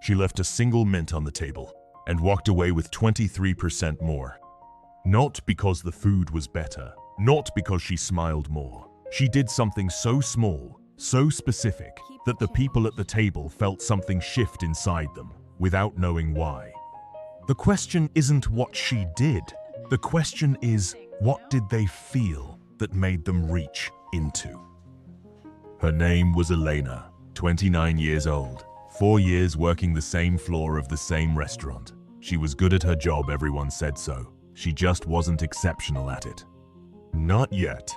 She left a single mint on the table and walked away with 23% more. Not because the food was better, not because she smiled more. She did something so small, so specific, that the people at the table felt something shift inside them without knowing why. The question isn't what she did. The question is, what did they feel that made them reach into? Her name was Elena, 29 years old, 4 years working the same floor of the same restaurant. She was good at her job, everyone said so. She just wasn't exceptional at it. Not yet.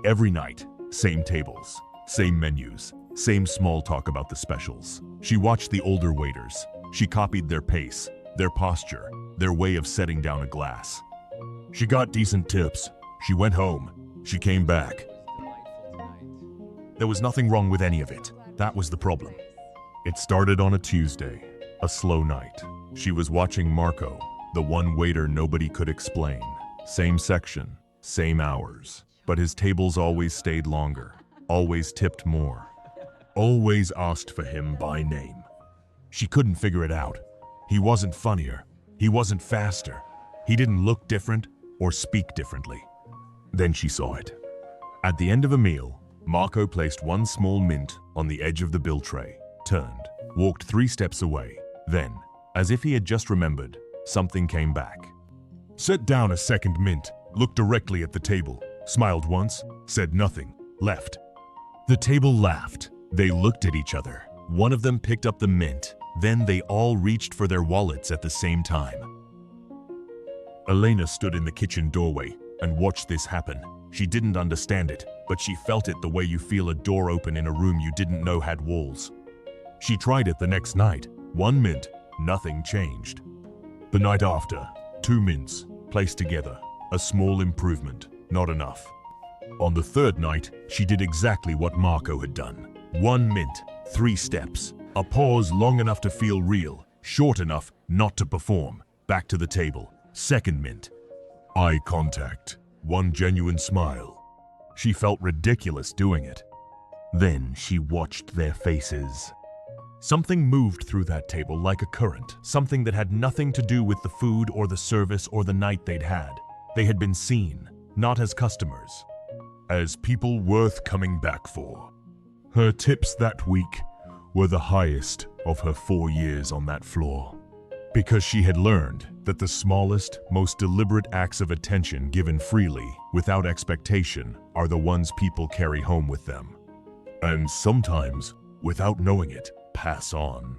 Every night, same tables, same menus, same small talk about the specials. She watched the older waiters. She copied their pace, their posture, their way of setting down a glass. She got decent tips. She went home. She came back. There was nothing wrong with any of it. That was the problem. It started on a Tuesday, a slow night. She was watching Marco, the one waiter nobody could explain. Same section, same hours, but his tables always stayed longer, always tipped more, always asked for him by name. She couldn't figure it out. He wasn't funnier. He wasn't faster. He didn't look different or speak differently. Then she saw it. At the end of a meal, Marco placed one small mint on the edge of the bill tray, turned, walked 3 steps away. Then, as if he had just remembered, something came back. Set down a second mint, looked directly at the table, smiled once, said nothing, left. The table laughed. They looked at each other. One of them picked up the mint. Then they all reached for their wallets at the same time. Elena stood in the kitchen doorway and watched this happen. She didn't understand it, but she felt it the way you feel a door open in a room you didn't know had walls. She tried it the next night. 1 mint, nothing changed. The night after, 2 mints, placed together. A small improvement, not enough. On the 3rd night, she did exactly what Marco had done. 1 mint, 3 steps. A pause long enough to feel real, short enough not to perform. Back to the table. 2nd mint. Eye contact. 1 genuine smile. She felt ridiculous doing it. Then she watched their faces. Something moved through that table like a current, something that had nothing to do with the food or the service or the night they'd had. They had been seen, not as customers, as people worth coming back for. Her tips that week were the highest of her 4 years on that floor, because she had learned that the smallest, most deliberate acts of attention given freely, without expectation, are the ones people carry home with them. And sometimes, without knowing it, pass on.